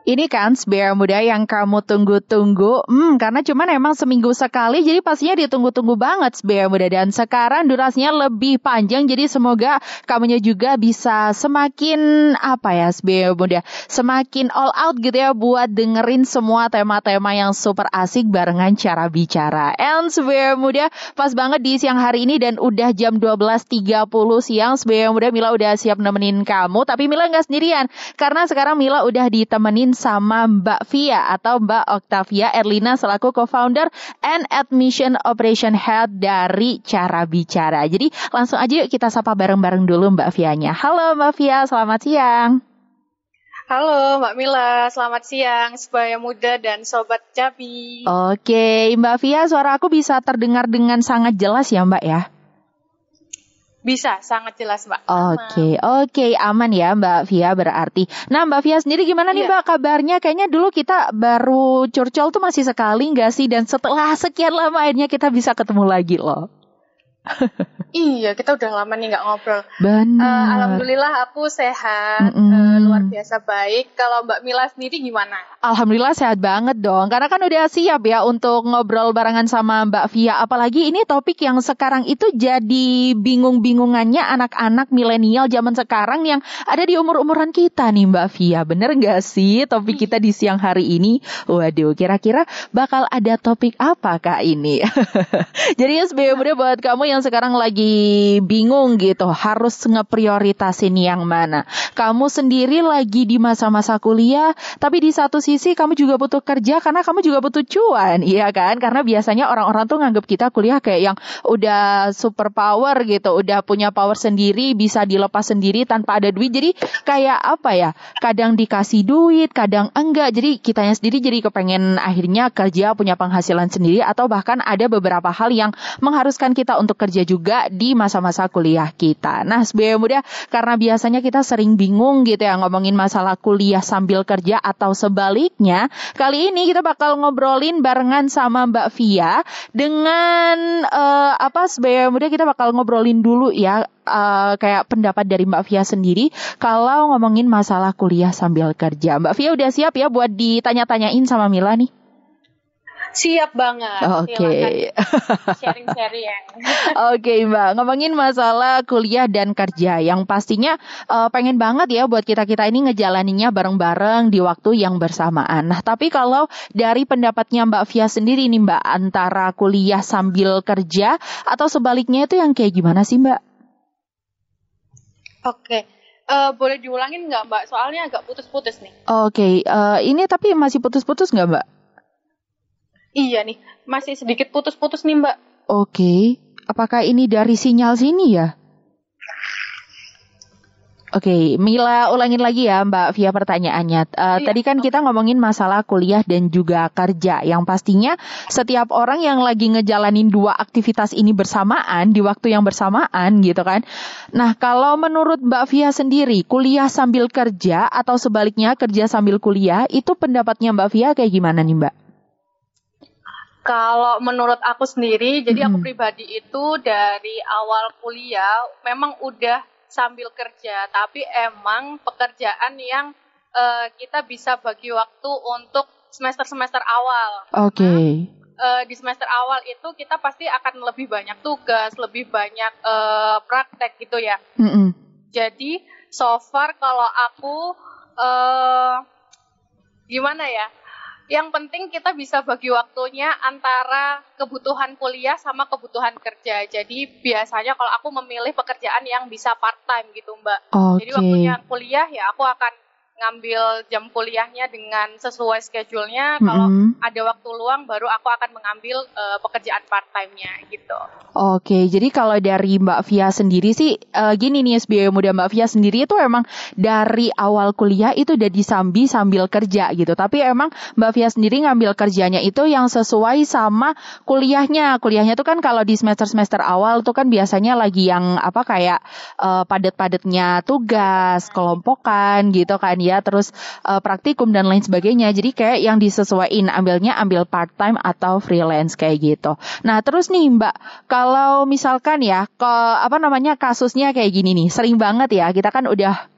Ini kan SBR Muda yang kamu tunggu-tunggu. Karena cuman emang seminggu sekali, jadi pastinya ditunggu-tunggu banget SBR Muda. Dan sekarang durasinya lebih panjang, jadi semoga kamunya juga bisa semakin SBR Muda, semakin all out gitu ya buat dengerin semua tema-tema yang super asik barengan cara bicara. And SBR Muda pas banget di siang hari ini dan udah jam 12.30 siang. SBR Muda, Mila udah siap nemenin kamu, tapi Mila nggak sendirian. Karena sekarang Mila udah ditemenin sama Mbak Via atau Mbak Octavia Erlina selaku co-founder and admission operation head dari Cara Bicara. Jadi langsung aja yuk kita sapa bareng-bareng dulu Mbak Vianya. Halo Mbak Via, selamat siang. Halo Mbak Mila, selamat siang Sebaya Muda dan Sobat Jabi. Oke, Mbak Via, suara aku bisa terdengar dengan sangat jelas ya Mbak ya? Bisa, sangat jelas Mbak. Oke, aman ya Mbak Via berarti. Nah Mbak Via sendiri gimana nih Mbak kabarnya? Kayaknya dulu kita baru curcol tuh masih sekali nggak sih? Dan setelah sekian lama akhirnya kita bisa ketemu lagi loh. Iya, kita udah lama nih nggak ngobrol. Benar. Alhamdulillah aku sehat, luar biasa baik. Kalau Mbak Mila sendiri gimana? Alhamdulillah sehat banget dong. Karena kan udah siap ya untuk ngobrol barengan sama Mbak Via. Apalagi ini topik yang sekarang itu jadi bingung-bingungannya anak-anak milenial zaman sekarang yang ada di umur-umuran kita nih Mbak Via. Bener nggak sih topik kita di siang hari ini? Waduh, kira-kira bakal ada topik apa Kak ini? Jadi SBY Muda buat kamu yang sekarang lagi bingung gitu, harus ngeprioritasin yang mana. Kamu sendiri lagi di masa-masa kuliah, tapi di satu sisi kamu juga butuh kerja karena kamu juga butuh cuan, iya kan? Karena biasanya orang-orang tuh nganggap kita kuliah kayak yang udah super power gitu, udah punya power sendiri, bisa dilepas sendiri tanpa ada duit. Jadi kayak kadang dikasih duit, kadang enggak. Jadi kitanya sendiri jadi kepengen akhirnya kerja, punya penghasilan sendiri, atau bahkan ada beberapa hal yang mengharuskan kita untuk kerja juga di masa-masa kuliah kita. Nah, SBY Muda, karena biasanya kita sering bingung gitu ya ngomongin masalah kuliah sambil kerja atau sebaliknya, kali ini kita bakal ngobrolin barengan sama Mbak Via dengan SBY Muda, kita bakal ngobrolin dulu ya kayak pendapat dari Mbak Via sendiri kalau ngomongin masalah kuliah sambil kerja. Mbak Via udah siap ya buat ditanya-tanyain sama Mila nih? Siap banget. Oke. Sharing-sharing. Oke Mbak, ngomongin masalah kuliah dan kerja yang pastinya pengen banget ya buat kita-kita ini ngejalaninnya bareng-bareng di waktu yang bersamaan. Nah, tapi kalau dari pendapatnya Mbak Via sendiri nih Mbak, antara kuliah sambil kerja atau sebaliknya itu yang kayak gimana sih Mbak? Oke. Boleh diulangin nggak Mbak? Soalnya agak putus-putus nih. Oke, ini tapi masih putus-putus nggak Mbak? Iya nih, masih sedikit putus-putus nih Mbak. Oke, apakah ini dari sinyal sini ya? Oke, Mila ulangin lagi ya Mbak Via pertanyaannya. Tadi kan kita ngomongin masalah kuliah dan juga kerja. Yang pastinya setiap orang yang lagi ngejalanin dua aktivitas ini bersamaan, di waktu yang bersamaan gitu kan. Nah, kalau menurut Mbak Via sendiri, kuliah sambil kerja atau sebaliknya kerja sambil kuliah, itu pendapatnya Mbak Via kayak gimana nih Mbak? Kalau menurut aku sendiri, jadi aku pribadi itu dari awal kuliah memang udah sambil kerja, tapi emang pekerjaan yang kita bisa bagi waktu untuk semester-semester awal. Oke. Di semester awal itu kita pasti akan lebih banyak tugas, lebih banyak praktek gitu ya. Jadi so far kalau aku gimana ya? Yang penting kita bisa bagi waktunya antara kebutuhan kuliah sama kebutuhan kerja. Jadi biasanya kalau aku memilih pekerjaan yang bisa part-time gitu Mbak. Jadi waktunya kuliah ya aku akan ngambil jam kuliahnya dengan sesuai schedule-nya. Kalau ada waktu luang baru aku akan mengambil pekerjaan part-time-nya gitu. Oke, jadi kalau dari Mbak Via sendiri sih gini nih SBY Muda, Mbak Via sendiri itu emang dari awal kuliah itu udah disambi sambil kerja gitu. Tapi emang Mbak Via sendiri ngambil kerjanya itu yang sesuai sama kuliahnya. Kuliahnya tuh kan kalau di semester-semester awal tuh kan biasanya lagi yang kayak padat-padatnya tugas, kelompokan gitu kan. kuliah, terus praktikum dan lain sebagainya. Jadi kayak yang disesuaiin, ambil part time atau freelance kayak gitu. Nah terus nih Mbak, kalau misalkan ya kasusnya kayak gini nih, sering banget ya kita kan udah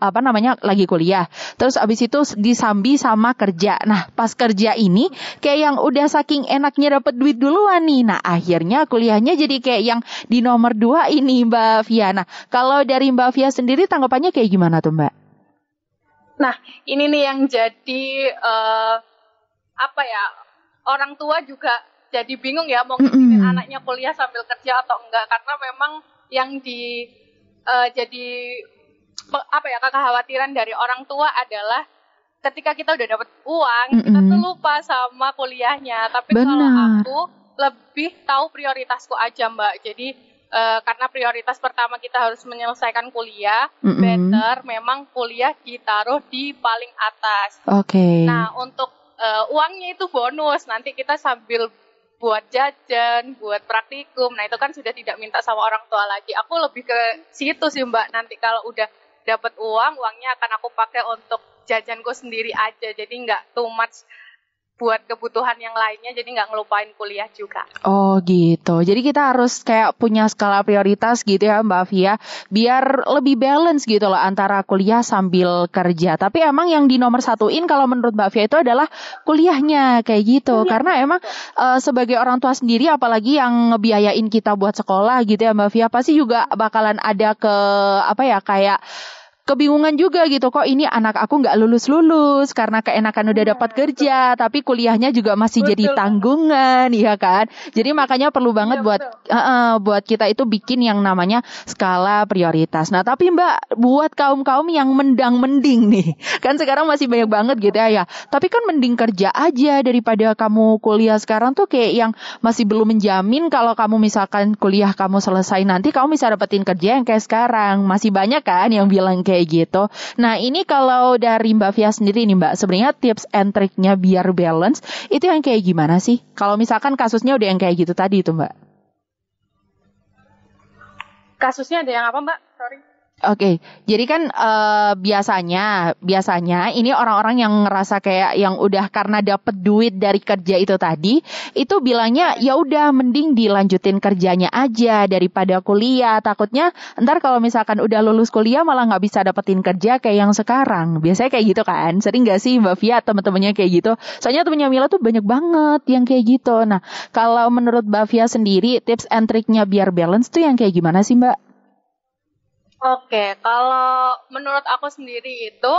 lagi kuliah, terus abis itu disambi sama kerja. Nah pas kerja ini kayak yang udah saking enaknya dapat duit duluan nih, nah akhirnya kuliahnya jadi kayak yang di nomor 2 ini Mbak Via. Nah kalau dari Mbak Via sendiri tanggapannya kayak gimana tuh Mbak? Nah ini nih yang jadi orang tua juga jadi bingung ya mau ngizinin anaknya kuliah sambil kerja atau enggak, karena memang yang jadi kekhawatiran dari orang tua adalah ketika kita udah dapat uang, kita tuh lupa sama kuliahnya. Tapi kalau aku lebih tahu prioritasku aja Mbak. Jadi karena prioritas pertama kita harus menyelesaikan kuliah, better memang kuliah ditaruh di paling atas. Oke. Nah untuk uangnya itu bonus, nanti kita sambil buat jajan, buat praktikum. Nah itu kan sudah tidak minta sama orang tua lagi. Aku lebih ke situ sih Mbak. Nanti kalau udah dapat uangnya akan aku pakai untuk jajanku sendiri aja. Jadi nggak too much buat kebutuhan yang lainnya, jadi nggak ngelupain kuliah juga. Oh gitu. Jadi kita harus kayak punya skala prioritas gitu ya Mbak Via, biar lebih balance gitu loh antara kuliah sambil kerja. Tapi emang yang di nomor satuin kalau menurut Mbak Via itu adalah kuliahnya kayak gitu. Karena emang sebagai orang tua sendiri, apalagi yang ngebiayain kita buat sekolah gitu ya Mbak Via, pasti juga bakalan ada kayak kebingungan juga gitu, kok ini anak aku nggak lulus karena keenakan udah dapat kerja, tapi kuliahnya juga masih jadi tanggungan, ya kan? Jadi makanya perlu banget buat kita itu bikin yang namanya skala prioritas. Nah tapi Mbak, buat kaum yang mending nih, kan sekarang masih banyak banget gitu ya. Tapi kan mending kerja aja daripada kamu kuliah sekarang tuh kayak yang masih belum menjamin kalau kamu misalkan kuliah kamu selesai nanti kamu bisa dapetin kerja yang kayak sekarang. Masih banyak kan yang bilang kayak gitu. Nah ini kalau dari Mbak Via sendiri nih Mbak, sebenarnya tips and triknya biar balance itu yang kayak gimana sih? Kalau misalkan kasusnya udah yang kayak gitu tadi itu Mbak. Kasusnya ada yang apa Mbak? Sorry. Oke, jadi kan biasanya ini orang-orang yang ngerasa kayak yang udah karena dapet duit dari kerja itu tadi, itu bilangnya ya udah mending dilanjutin kerjanya aja daripada kuliah. Takutnya ntar kalau misalkan udah lulus kuliah malah nggak bisa dapetin kerja kayak yang sekarang. Biasanya kayak gitu kan? Sering nggak sih Mbak Via teman-temannya kayak gitu? Soalnya temennya Mila tuh banyak banget yang kayak gitu. Nah, kalau menurut Mbak Via sendiri tips and triknya biar balance tuh yang kayak gimana sih Mbak? Oke, kalau menurut aku sendiri itu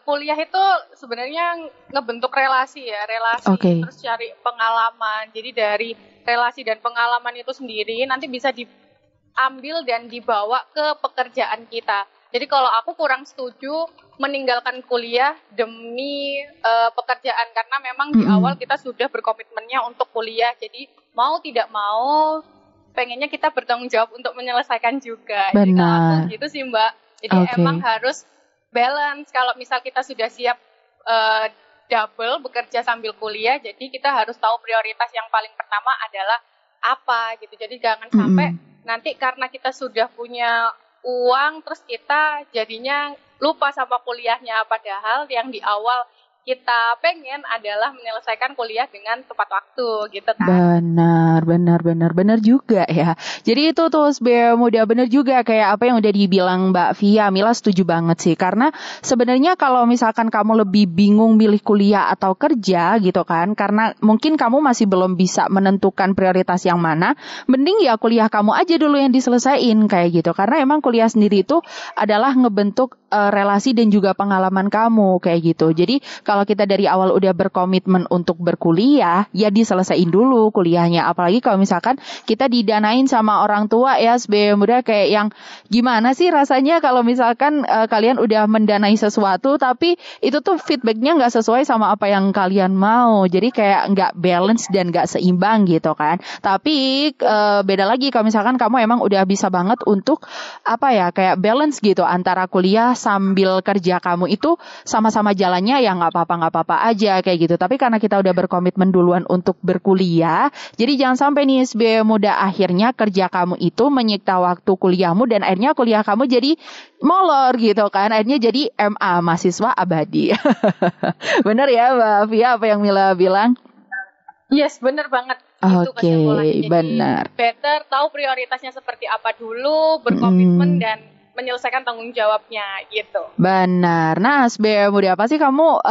kuliah itu sebenarnya ngebentuk relasi ya, terus cari pengalaman. Jadi dari relasi dan pengalaman itu sendiri nanti bisa diambil dan dibawa ke pekerjaan kita. Jadi kalau aku kurang setuju meninggalkan kuliah demi pekerjaan, karena memang di awal kita sudah berkomitmennya untuk kuliah. Jadi mau tidak mau pengennya kita bertanggung jawab untuk menyelesaikan juga. Benar. Jadi kalau aku gitu sih Mbak. Jadi emang harus balance. Kalau misal kita sudah siap double bekerja sambil kuliah, jadi kita harus tahu prioritas yang paling pertama adalah apa gitu. Jadi jangan sampai nanti karena kita sudah punya uang terus kita jadinya lupa sama kuliahnya, padahal yang di awal kita pengen adalah menyelesaikan kuliah dengan tepat waktu gitu kan. Benar juga ya. Jadi itu tuh udah benar juga kayak apa yang udah dibilang Mbak Via. Mila setuju banget sih, karena sebenarnya kalau misalkan kamu lebih bingung milih kuliah atau kerja gitu kan, karena mungkin kamu masih belum bisa menentukan prioritas yang mana, mending ya kuliah kamu aja dulu yang diselesain kayak gitu. Karena emang kuliah sendiri itu adalah ngebentuk relasi dan juga pengalaman kamu kayak gitu. Jadi kalau kita dari awal udah berkomitmen untuk berkuliah, ya diselesain dulu kuliahnya. Apalagi kalau misalkan kita didanain sama orang tua ya sebagai muda, kayak yang gimana sih rasanya kalau misalkan kalian udah mendanai sesuatu tapi itu tuh feedbacknya nggak sesuai sama apa yang kalian mau. Jadi kayak nggak balance dan nggak seimbang gitu kan. Tapi beda lagi kalau misalkan kamu emang udah bisa banget untuk kayak balance gitu antara kuliah sambil kerja kamu itu sama-sama jalannya ya nggak apa-apa aja kayak gitu. Tapi karena kita udah berkomitmen duluan untuk berkuliah, jadi jangan sampai nih SBY Muda akhirnya kerja kamu itu menyiksa waktu kuliahmu dan akhirnya kuliah kamu jadi molor gitu kan. Akhirnya jadi MA, mahasiswa abadi. Bener ya Mbak Fia apa yang Mila bilang? Yes, bener banget. Oke, benar. Better tahu prioritasnya seperti apa dulu, berkomitmen dan menyelesaikan tanggung jawabnya gitu. Benar. Nah, SBY Muda apa sih kamu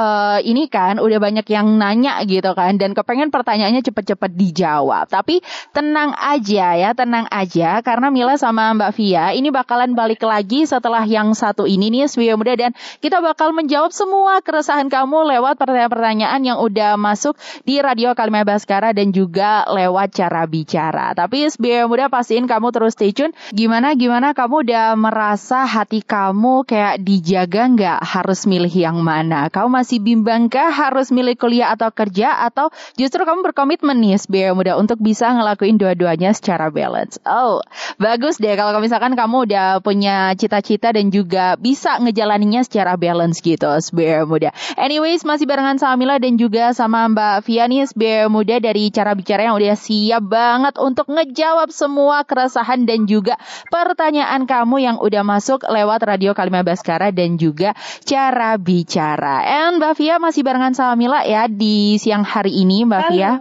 ini kan udah banyak yang nanya gitu kan dan kepengen pertanyaannya cepet-cepet dijawab. Tapi tenang aja karena Mila sama Mbak Fia ini bakalan balik lagi setelah yang satu ini nih SBY Muda dan kita bakal menjawab semua keresahan kamu lewat pertanyaan-pertanyaan yang udah masuk di Radio Kalimah Baskara dan juga lewat cara bicara. Tapi SBY Muda pastiin kamu terus stay tune. Gimana kamu udah merasa hati kamu kayak dijaga nggak? Harus milih yang mana? Kamu masih bimbang kah harus milih kuliah atau kerja? Atau justru kamu berkomitmen nih SBY Muda untuk bisa ngelakuin dua-duanya secara balance? Oh, bagus deh kalau misalkan kamu udah punya cita-cita dan juga bisa ngejalaninnya secara balance gitu SBY Muda. Anyways, masih barengan sama Mila dan juga sama Mbak Fia nih SBY Muda dari cara bicara yang udah siap banget untuk ngejawab semua keresahan dan juga pertanyaan kamu yang udah masuk lewat Radio Kalimah Baskara dan juga cara bicara. And Mbak Fia masih barengan sama Mila ya di siang hari ini Mbak Fia.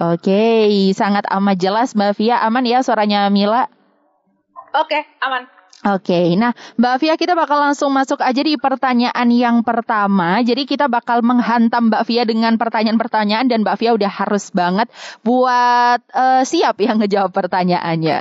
Oke. Sangat amat jelas Mbak Fia. Aman ya suaranya Mila? Oke, aman. Oke, nah Mbak Fia kita bakal langsung masuk aja di pertanyaan yang pertama. Jadi kita bakal menghantam Mbak Fia dengan pertanyaan-pertanyaan dan Mbak Fia udah harus banget buat siap ya ngejawab pertanyaannya.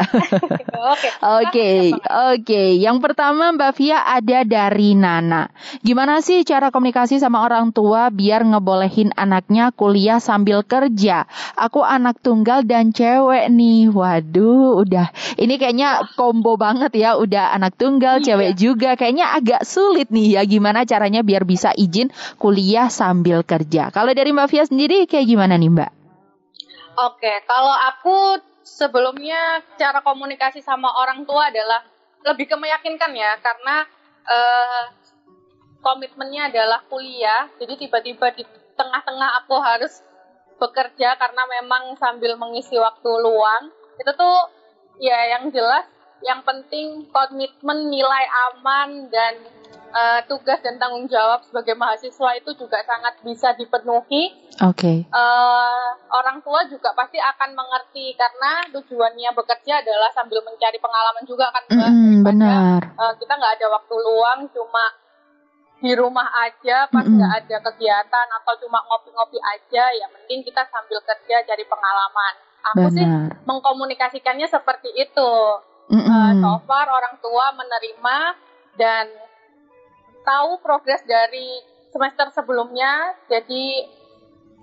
Oke. Yang pertama Mbak Fia ada dari Nana. Gimana sih cara komunikasi sama orang tua biar ngebolehin anaknya kuliah sambil kerja? Aku anak tunggal dan cewek nih. Waduh, udah. Ini kayaknya combo banget ya, udah anak tunggal, cewek juga. Kayaknya agak sulit nih ya gimana caranya biar bisa izin kuliah sambil kerja. Kalau dari Mbak Fia sendiri kayak gimana nih Mbak? Oke, kalau aku sebelumnya cara komunikasi sama orang tua adalah lebih ke meyakinkan ya. Karena komitmennya adalah kuliah. Jadi tiba-tiba di tengah-tengah aku harus bekerja karena memang sambil mengisi waktu luang. Itu tuh ya yang jelas yang penting komitmen, nilai aman, dan tugas dan tanggung jawab sebagai mahasiswa itu juga sangat bisa dipenuhi. Oke. Orang tua juga pasti akan mengerti karena tujuannya bekerja adalah sambil mencari pengalaman juga kan. Benar. Kita nggak ada waktu luang, cuma di rumah aja pas nggak ada kegiatan atau cuma ngopi-ngopi aja. Ya mending kita sambil kerja cari pengalaman. Aku sih mengkomunikasikannya seperti itu. So far orang tua menerima dan tahu progres dari semester sebelumnya, jadi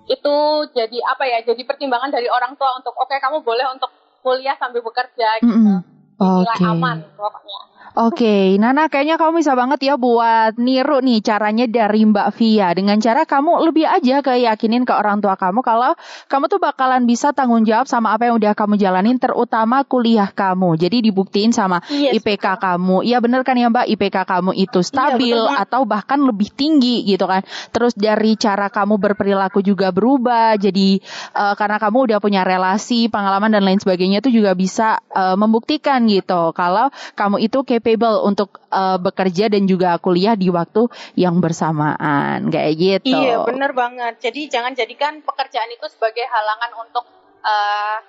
itu jadi apa ya? Jadi pertimbangan dari orang tua untuk oke, kamu boleh untuk kuliah sambil bekerja gitu. Nilai aman pokoknya. Oke, Nana kayaknya kamu bisa banget ya buat niru nih caranya dari Mbak Fia. Dengan cara kamu lebih aja keyakinin ke orang tua kamu kalau kamu tuh bakalan bisa tanggung jawab sama apa yang udah kamu jalanin, terutama kuliah kamu. Jadi dibuktiin sama IPK kamu. Iya bener kan ya Mbak, IPK kamu itu stabil atau bahkan lebih tinggi gitu kan. Terus dari cara kamu berperilaku juga berubah. Jadi karena kamu udah punya relasi, pengalaman dan lain sebagainya itu juga bisa membuktikan gitu kalau kamu itu capable untuk bekerja dan juga kuliah di waktu yang bersamaan kayak gitu. Iya benar banget. Jadi jangan jadikan pekerjaan itu sebagai halangan untuk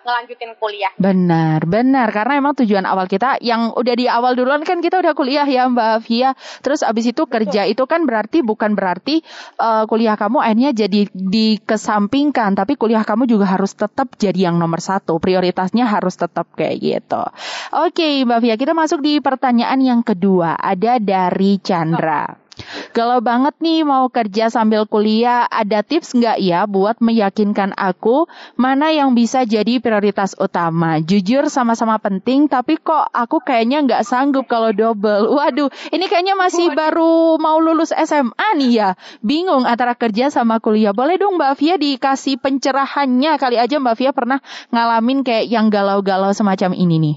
ngelanjutin kuliah. Benar karena emang tujuan awal kita yang udah di awal duluan kan kita udah kuliah ya Mbak Fia. Terus abis itu kerja itu kan bukan berarti kuliah kamu akhirnya jadi dikesampingkan, tapi kuliah kamu juga harus tetap jadi yang nomor satu. Prioritasnya harus tetap kayak gitu. Oke Mbak Fia, kita masuk di pertanyaan yang kedua. Ada dari Chandra. Kalau banget nih mau kerja sambil kuliah, ada tips nggak ya buat meyakinkan aku mana yang bisa jadi prioritas utama? Jujur sama-sama penting, tapi kok aku kayaknya nggak sanggup kalau double. Waduh, ini kayaknya masih baru mau lulus SMA nih ya. Bingung antara kerja sama kuliah. Boleh dong Mbak Fia dikasih pencerahannya? Kali aja Mbak Fia pernah ngalamin kayak yang galau-galau semacam ini nih.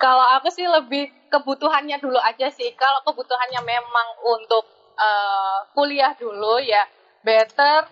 Kalau aku sih lebih kebutuhannya dulu aja sih. Kalau kebutuhannya memang untuk kuliah dulu, ya better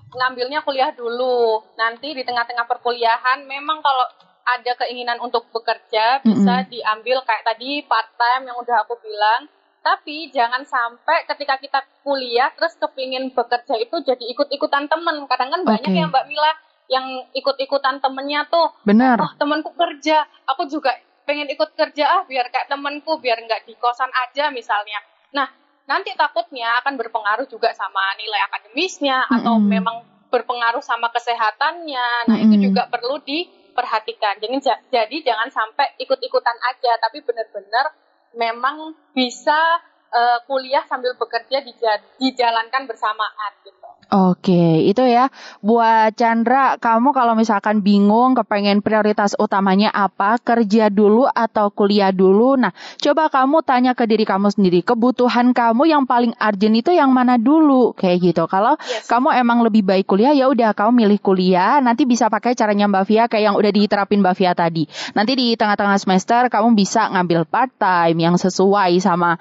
ngambilnya kuliah dulu. Nanti di tengah-tengah perkuliahan memang kalau ada keinginan untuk bekerja bisa diambil kayak tadi part time yang udah aku bilang. Tapi jangan sampai ketika kita kuliah terus kepingin bekerja itu jadi ikut-ikutan temen. Kadang kan banyak ya Mbak Mila yang ikut-ikutan temennya tuh. Benar. Oh, temanku kerja, aku juga pengen ikut kerja biar kayak temenku, biar nggak di kosan aja misalnya. Nah, nanti takutnya akan berpengaruh juga sama nilai akademisnya atau memang berpengaruh sama kesehatannya. Nah, itu juga perlu diperhatikan. Jadi jangan sampai ikut-ikutan aja, tapi benar-benar memang bisa kuliah sambil bekerja dijalankan bersamaan gitu. Oke, itu ya buat Chandra, kamu kalau misalkan bingung kepengen prioritas utamanya apa, kerja dulu atau kuliah dulu. Nah, coba kamu tanya ke diri kamu sendiri, kebutuhan kamu yang paling urgent itu yang mana dulu, kayak gitu. Kalau kamu emang lebih baik kuliah, ya udah kamu milih kuliah. Nanti bisa pakai caranya Mbak Fia kayak yang udah diterapin Mbak Fia tadi. Nanti di tengah-tengah semester kamu bisa ngambil part time yang sesuai sama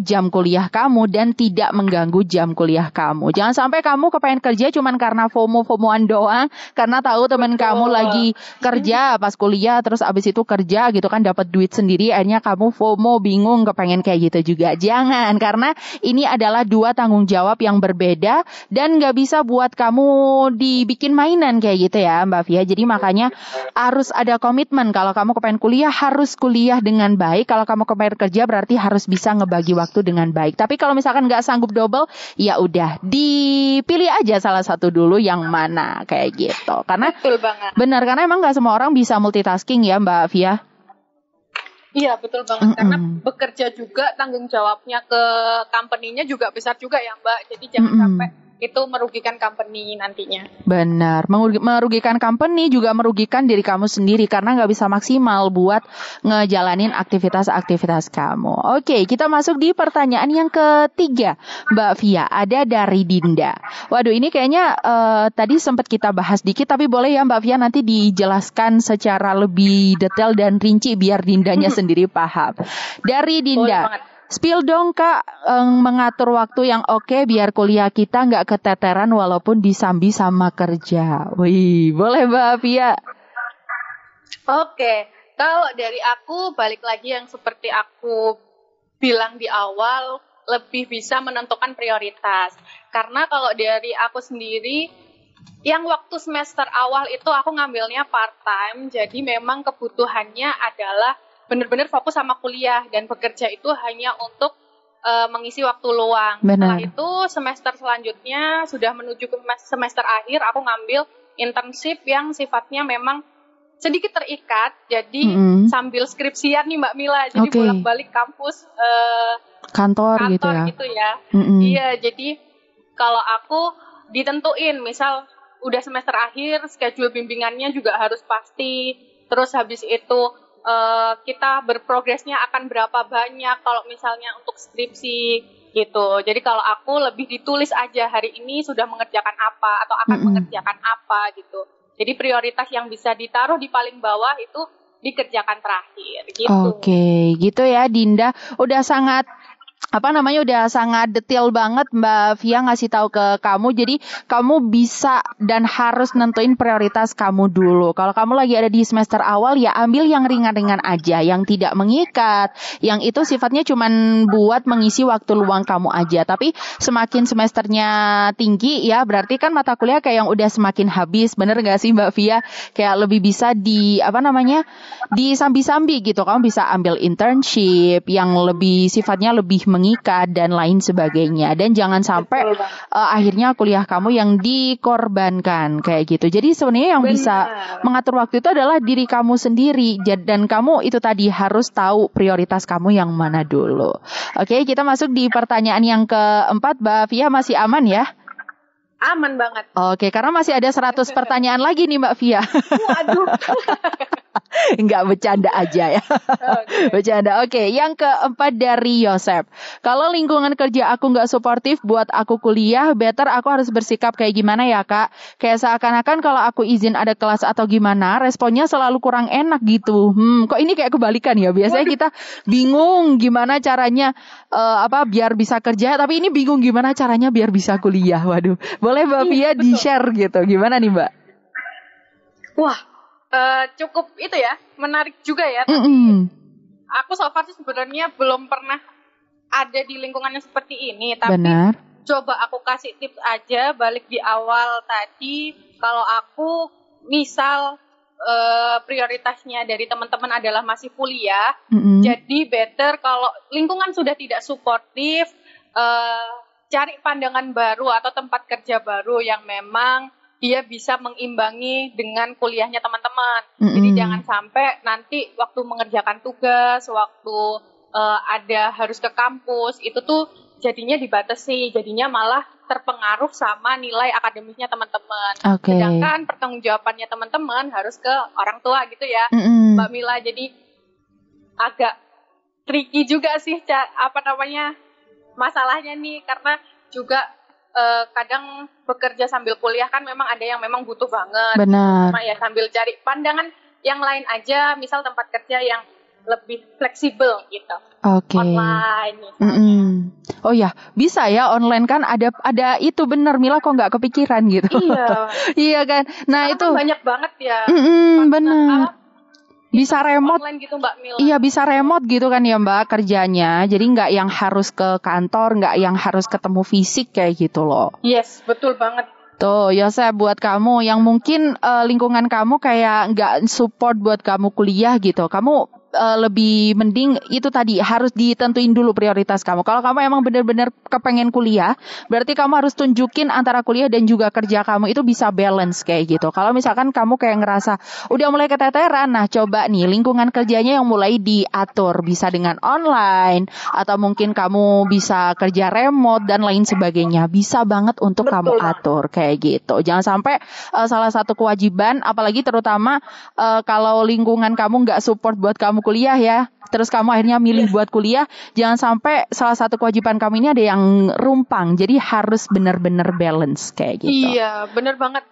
jam kuliah kamu dan tidak mengganggu jam kuliah kamu. Jangan sampai kamu kepengen kerja cuman karena FOMO-FOMOan doang, karena tahu teman kamu lagi kerja pas kuliah terus abis itu kerja gitu kan dapat duit sendiri, akhirnya kamu FOMO, bingung kepengen kayak gitu juga. Jangan, karena ini adalah dua tanggung jawab yang berbeda dan nggak bisa buat kamu dibikin mainan kayak gitu ya Mbak Fia. Jadi makanya harus ada komitmen. Kalau kamu kepengen kuliah harus kuliah dengan baik. Kalau kamu kepengen kerja berarti harus bisa ngebagi waktu dengan baik. Tapi kalau misalkan nggak sanggup double, ya udah dipilih aja salah satu dulu yang mana kayak gitu. Karena betul banget. Benar, karena emang nggak semua orang bisa multitasking ya Mbak Fia. Iya betul banget, karena bekerja juga tanggung jawabnya ke company-nya juga besar juga ya Mbak. Jadi jangan sampai itu merugikan company nantinya. Benar, merugikan company juga merugikan diri kamu sendiri karena nggak bisa maksimal buat ngejalanin aktivitas-aktivitas kamu. Oke, kita masuk di pertanyaan yang ketiga, Mbak Fia. Ada dari Dinda. Waduh, ini kayaknya tadi sempat kita bahas dikit, tapi boleh ya Mbak Fia nanti dijelaskan secara lebih detail dan rinci biar Dindanya sendiri paham. Dari Dinda. Spill dong Kak, mengatur waktu yang oke biar kuliah kita nggak keteteran walaupun disambi sama kerja. Wih, boleh Mbak Fia? Oke, kalau dari aku balik lagi yang seperti aku bilang di awal, lebih bisa menentukan prioritas. Karena kalau dari aku sendiri, yang waktu semester awal itu aku ngambilnya part-time, jadi memang kebutuhannya adalah benar-benar fokus sama kuliah dan bekerja itu hanya untuk mengisi waktu luang. Benar. Setelah itu semester selanjutnya sudah menuju ke semester akhir, aku ngambil internship yang sifatnya memang sedikit terikat. Jadi sambil skripsian nih Mbak Mila, jadi bolak-balik kampus kantor gitu ya. Iya, jadi kalau aku ditentuin, misal udah semester akhir, schedule bimbingannya juga harus pasti. Terus habis itu kita berprogresnya akan berapa banyak kalau misalnya untuk skripsi gitu. Jadi kalau aku lebih ditulis aja hari ini sudah mengerjakan apa atau akan mengerjakan apa gitu. Jadi prioritas yang bisa ditaruh di paling bawah itu dikerjakan terakhir gitu. Oke, gitu ya Dinda. Udah sangat udah sangat detail banget Mbak Fia ngasih tahu ke kamu. Jadi kamu bisa dan harus nentuin prioritas kamu dulu. Kalau kamu lagi ada di semester awal, ya ambil yang ringan-ringan aja, yang tidak mengikat, yang itu sifatnya cuman buat mengisi waktu luang kamu aja. Tapi semakin semesternya tinggi ya berarti kan mata kuliah kayak yang udah semakin habis. Bener gak sih Mbak Fia? Kayak lebih bisa disambi-sambi gitu. Kamu bisa ambil internship yang lebih sifatnya lebih mengikat dan lain sebagainya. Dan jangan sampai akhirnya kuliah kamu yang dikorbankan kayak gitu. Jadi sebenarnya yang bisa mengatur waktu itu adalah diri kamu sendiri. Dan kamu itu tadi harus tahu prioritas kamu yang mana dulu. Oke, kita masuk di pertanyaan yang keempat. Mbak Fia masih aman ya? Aman banget. Oke, karena masih ada 100 pertanyaan lagi nih Mbak Fia. Waduh. Enggak, bercanda aja ya. Oke. Bercanda. Oke, yang keempat dari Yosep. Kalau lingkungan kerja aku nggak suportif buat aku kuliah, better aku harus bersikap kayak gimana ya Kak? Kayak seakan-akan kalau aku izin ada kelas atau gimana, responnya selalu kurang enak gitu. Kok ini kayak kebalikan ya? Biasanya kita bingung gimana caranya biar bisa kerja, tapi ini bingung gimana caranya biar bisa kuliah. Waduh, boleh Mbak Fia di-share gitu. Gimana nih Mbak? Wah, cukup itu ya, menarik juga ya. Tapi aku so far sih sebenarnya belum pernah ada di lingkungan yang seperti ini. Tapi Benar. coba aku kasih tips aja balik di awal tadi. Kalau aku misal prioritasnya dari teman-teman adalah masih kuliah, jadi better kalau lingkungan sudah tidak suportif, cari pandangan baru atau tempat kerja baru yang memang dia bisa mengimbangi dengan kuliahnya teman-teman. Jadi jangan sampai nanti waktu mengerjakan tugas, waktu ada harus ke kampus, itu tuh jadinya dibatasi, jadinya malah terpengaruh sama nilai akademisnya teman-teman. Sedangkan pertanggungjawabannya teman-teman harus ke orang tua gitu ya, Mbak Mila. Jadi agak tricky juga sih masalahnya nih, karena juga kadang bekerja sambil kuliah kan memang ada yang memang butuh banget. Benar. Cuma ya sambil cari pandangan yang lain aja, misal tempat kerja yang lebih fleksibel gitu. Online. Oh ya, bisa ya online kan ada itu benar Mila, kok nggak kepikiran gitu. Iya. Iya kan. Nah, itu kan banyak banget ya. Benar. Bisa remote gitu Mbak Mila. Iya, bisa remote gitu kan ya Mbak kerjanya. Jadi nggak yang harus ke kantor, nggak yang harus ketemu fisik kayak gitu loh. Yes, betul banget. Tuh, Yosef, buat kamu yang mungkin lingkungan kamu kayak nggak support buat kamu kuliah gitu, kamu lebih mending itu tadi harus ditentuin dulu prioritas kamu. Kalau kamu emang benar-benar kepengen kuliah, berarti kamu harus tunjukin antara kuliah dan juga kerja kamu itu bisa balance kayak gitu. Kalau misalkan kamu kayak ngerasa udah mulai keteteran, nah coba nih lingkungan kerjanya yang mulai diatur, bisa dengan online atau mungkin kamu bisa kerja remote dan lain sebagainya. Bisa banget untuk kamu atur kayak gitu. Jangan sampai salah satu kewajiban, apalagi terutama kalau lingkungan kamu nggak support buat kamu kuliah ya, terus kamu akhirnya milih buat kuliah, jangan sampai salah satu kewajiban kamu ini ada yang rumpang. Jadi harus benar-benar balance kayak gitu. Iya, benar banget.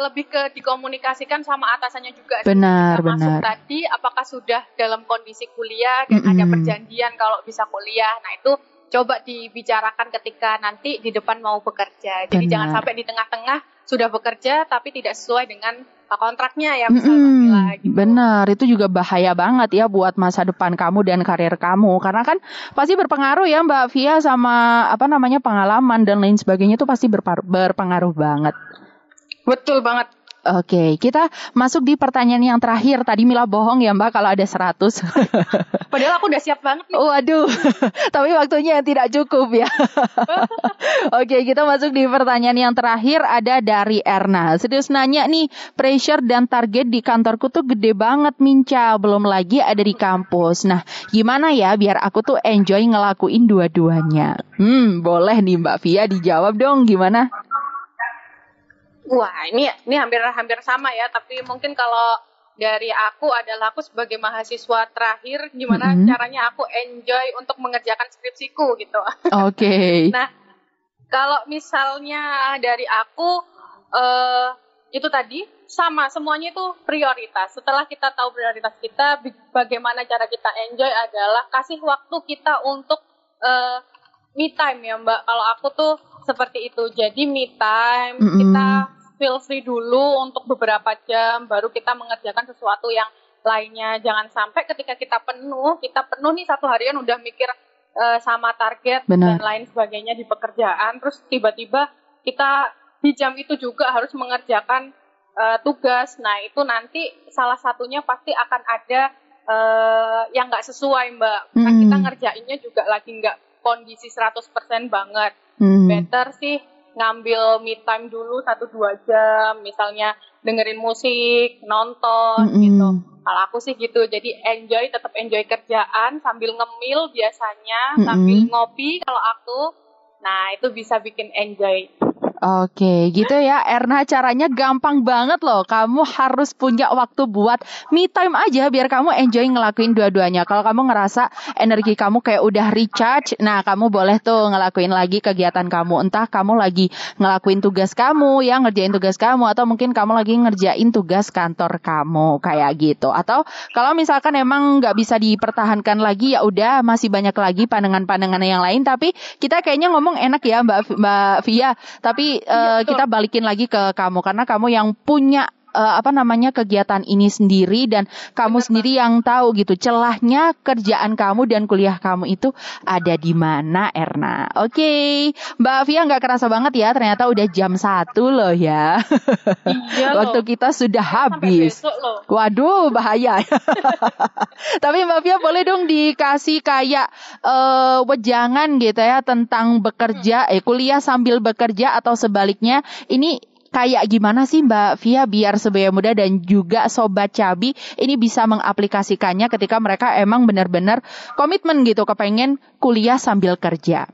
Lebih ke dikomunikasikan sama atasannya juga. Benar. Masuk tadi, apakah sudah dalam kondisi kuliah dan ada perjanjian kalau bisa kuliah. Nah itu coba dibicarakan ketika nanti di depan mau bekerja. Jadi jangan sampai di tengah-tengah sudah bekerja tapi tidak sesuai dengan kontraknya ya misalnya. Gitu. Benar, itu juga bahaya banget ya buat masa depan kamu dan karir kamu. Karena kan pasti berpengaruh ya Mbak Fia sama pengalaman dan lain sebagainya, itu pasti berpengaruh banget. Betul banget. Oke, kita masuk di pertanyaan yang terakhir. Tadi Mila bohong ya Mbak kalau ada 100. Padahal aku udah siap banget nih. Waduh, tapi waktunya yang tidak cukup ya. Oke, kita masuk di pertanyaan yang terakhir, ada dari Erna. Serius nanya nih, pressure dan target di kantorku tuh gede banget Minca. Belum lagi ada di kampus. Nah, gimana ya biar aku tuh enjoy ngelakuin dua-duanya? Boleh nih Mbak Fia dijawab dong, gimana? Wah, ini hampir sama ya, tapi mungkin kalau dari aku adalah aku sebagai mahasiswa terakhir, gimana caranya aku enjoy untuk mengerjakan skripsiku gitu. Oke. Nah, kalau misalnya dari aku itu tadi sama, semuanya itu prioritas. Setelah kita tahu prioritas kita, bagaimana cara kita enjoy adalah kasih waktu kita untuk me time ya Mbak. Kalau aku tuh seperti itu. Jadi me time, kita feel free dulu untuk beberapa jam, baru kita mengerjakan sesuatu yang lainnya. Jangan sampai ketika kita penuh nih satu harian udah mikir sama target dan lain sebagainya di pekerjaan, terus tiba-tiba kita di jam itu juga harus mengerjakan tugas. Nah itu nanti salah satunya pasti akan ada yang nggak sesuai Mbak. Kan kita ngerjainnya juga lagi nggak kondisi 100% banget. Better sih ngambil me time dulu 1-2 jam, misalnya dengerin musik, nonton gitu. Kalau aku sih gitu, jadi tetap enjoy kerjaan sambil ngemil biasanya, sambil ngopi kalau aku. Nah, itu bisa bikin enjoy. Oke, gitu ya Erna, caranya gampang banget loh. Kamu harus punya waktu buat me time aja biar kamu enjoy ngelakuin dua-duanya. Kalau kamu ngerasa energi kamu kayak udah recharge, nah kamu boleh tuh ngelakuin lagi kegiatan kamu. Entah kamu lagi ngelakuin tugas kamu, ya ngerjain tugas kamu, atau mungkin kamu lagi ngerjain tugas kantor kamu kayak gitu. Atau kalau misalkan emang nggak bisa dipertahankan lagi, ya udah masih banyak lagi pandangan-pandangan yang lain. Tapi kita kayaknya ngomong enak ya Mbak Via. Tapi kita balikin lagi ke kamu karena kamu yang punya kegiatan ini sendiri dan kamu sendiri yang tahu gitu celahnya kerjaan kamu dan kuliah kamu itu ada di mana, Erna. Oke, Mbak Via, nggak kerasa banget ya ternyata udah jam 1 loh ya. Iya Waktu loh. kita sudah Sampai habis. besok loh. Waduh, bahaya. Tapi Mbak Via boleh dong dikasih kayak wejangan gitu ya tentang bekerja, kuliah sambil bekerja atau sebaliknya. Ini kayak gimana sih Mbak Via biar Sebaya Muda dan juga Sobat Cabi ini bisa mengaplikasikannya ketika mereka emang benar-benar komitmen gitu kepengen kuliah sambil kerja.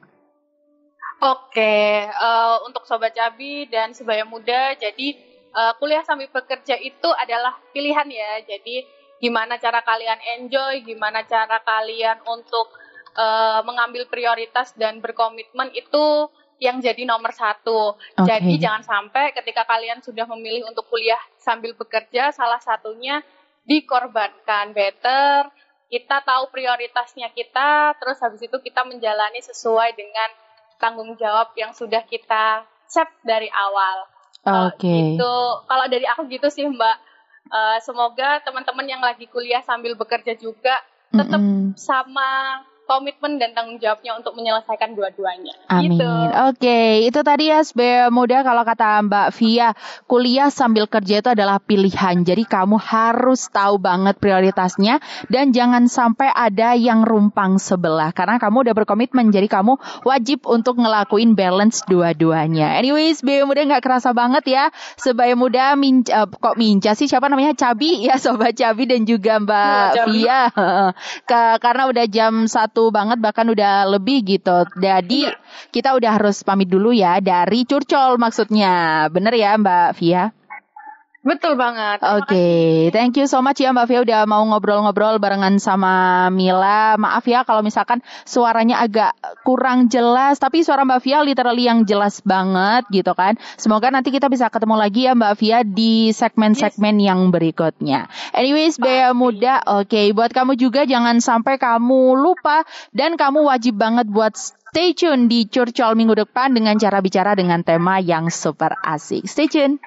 Oke, untuk Sobat Cabi dan Sebaya Muda, jadi kuliah sambil bekerja itu adalah pilihan ya. Jadi gimana cara kalian enjoy, gimana cara kalian untuk mengambil prioritas dan berkomitmen itu yang jadi nomor 1. Okay. Jadi jangan sampai ketika kalian sudah memilih untuk kuliah sambil bekerja, salah satunya dikorbankan. Better kita tahu prioritasnya kita, terus habis itu kita menjalani sesuai dengan tanggung jawab yang sudah kita set dari awal. Oke. Gitu. Kalau dari aku gitu sih Mbak. Semoga teman-teman yang lagi kuliah sambil bekerja juga tetap sama komitmen dan tanggung jawabnya untuk menyelesaikan dua-duanya. Amin. Gitu. Oke, itu tadi ya Sebaya Muda, kalau kata Mbak Via, kuliah sambil kerja itu adalah pilihan. Jadi kamu harus tahu banget prioritasnya dan jangan sampai ada yang rumpang sebelah. Karena kamu udah berkomitmen, jadi kamu wajib untuk ngelakuin balance dua-duanya. Anyways, Sebaya Muda nggak kerasa banget ya. Sebaya Muda kok minca sih, siapa namanya? Cabi ya, Sobat Cabi dan juga Mbak Via. Karena udah jam 1 banget, bahkan udah lebih gitu. Jadi kita udah harus pamit dulu ya dari Curcol maksudnya. Bener ya Mbak Via? Betul banget. Oke, thank you so much ya Mbak Via udah mau ngobrol-ngobrol barengan sama Mila. Maaf ya kalau misalkan suaranya agak kurang jelas, tapi suara Mbak Via literally yang jelas banget gitu kan. Semoga nanti kita bisa ketemu lagi ya Mbak Via di segmen-segmen yang berikutnya. Anyways, Sebaya Muda, oke, buat kamu juga jangan sampai kamu lupa dan kamu wajib banget buat stay tune di Curcol minggu depan dengan cara bicara dengan tema yang super asik. Stay tune.